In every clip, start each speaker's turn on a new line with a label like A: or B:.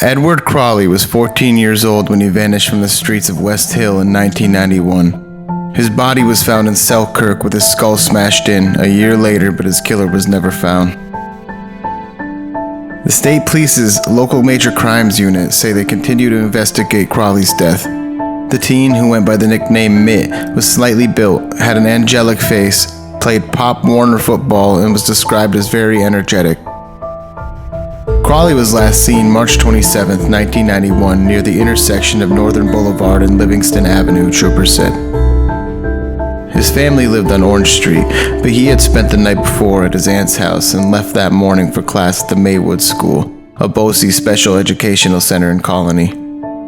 A: Edward Croley was 14 years old when he vanished from the streets of West Hill in 1991. His body was found in Selkirk with his skull smashed in a year later, but his killer was never found. The state police's local major crimes unit say they continue to investigate Croley's death. The teen, who went by the nickname Mitt, was slightly built, had an angelic face, played Pop Warner football, and was described as very energetic. Croley was last seen March 27, 1991, near the intersection of Northern Boulevard and Livingston Avenue, troopers said. His family lived on Orange Street, but he had spent the night before at his aunt's house and left that morning for class at the Maywood School, a BOCES special educational center in Colony.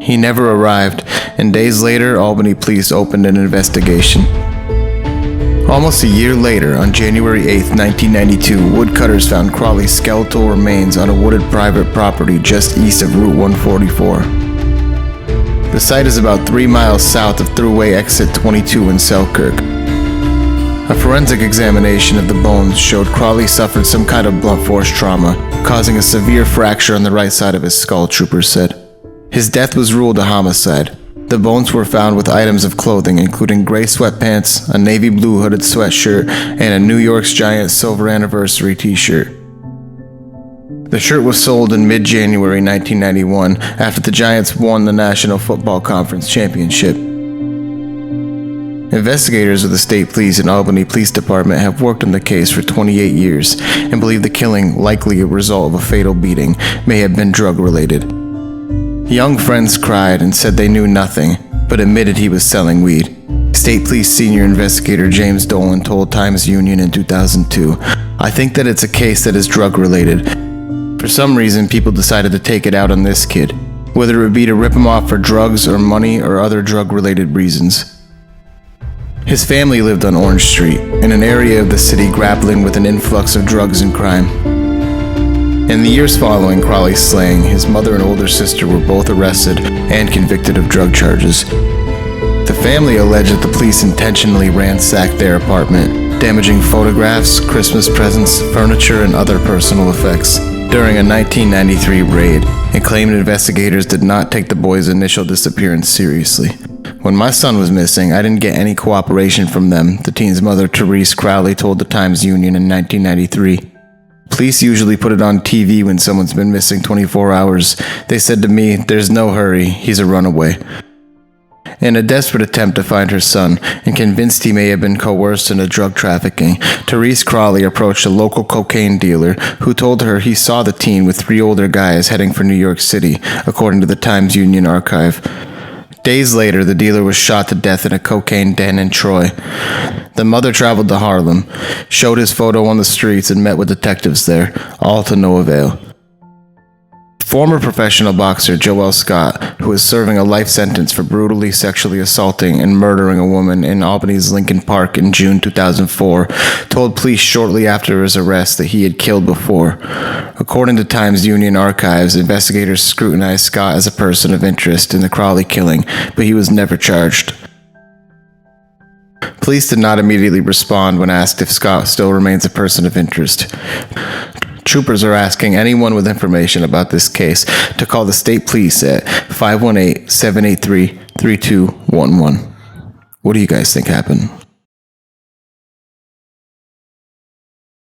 A: He never arrived, and days later, Albany police opened an investigation. Almost a year later, on January 8, 1992, woodcutters found Croley's skeletal remains on a wooded private property just east of Route 144. The site is about 3 miles south of Thruway Exit 22 in Selkirk. A forensic examination of the bones showed Croley suffered some kind of blunt force trauma, causing a severe fracture on the right side of his skull, troopers said. His death was ruled a homicide. The bones were found with items of clothing, including gray sweatpants, a navy blue hooded sweatshirt, and a New York's Giants silver anniversary t-shirt. The shirt was sold in mid-January 1991 after the Giants won the National Football Conference championship. Investigators of the state police and Albany Police Department have worked on the case for 28 years and believe the killing, likely a result of a fatal beating, may have been drug-related. Young friends cried and said they knew nothing, but admitted he was selling weed. State Police Senior Investigator James Dolan told Times-Union in 2002, "I think that it's a case that is drug-related. For some reason, people decided to take it out on this kid, whether it would be to rip him off for drugs or money or other drug-related reasons." His family lived on Orange Street, in an area of the city grappling with an influx of drugs and crime. In the years following Croley's slaying, his mother and older sister were both arrested and convicted of drug charges. The family alleged that the police intentionally ransacked their apartment, damaging photographs, Christmas presents, furniture, and other personal effects during a 1993 raid, and claimed investigators did not take the boy's initial disappearance seriously. "When my son was missing, I didn't get any cooperation from them," the teen's mother, Therese Croley, told the Times-Union in 1993. "Police usually put it on TV when someone's been missing 24 hours. They said to me, 'There's no hurry, he's a runaway.'" In a desperate attempt to find her son, and convinced he may have been coerced into drug trafficking, Therese Croley approached a local cocaine dealer who told her he saw the teen with 3 older guys heading for New York City, according to the Times-Union archive. Days later, the dealer was shot to death in a cocaine den in Troy. The mother traveled to Harlem, showed his photo on the streets, and met with detectives there, all to no avail. Former professional boxer Joel Scott, who is serving a life sentence for brutally sexually assaulting and murdering a woman in Albany's Lincoln Park in June 2004, told police shortly after his arrest that he had killed before. According to Times-Union archives, investigators scrutinized Scott as a person of interest in the Croley killing, but he was never charged. Police did not immediately respond when asked if Scott still remains a person of interest. Troopers are asking anyone with information about this case to call the state police at 518-783-3211. What do you guys think happened?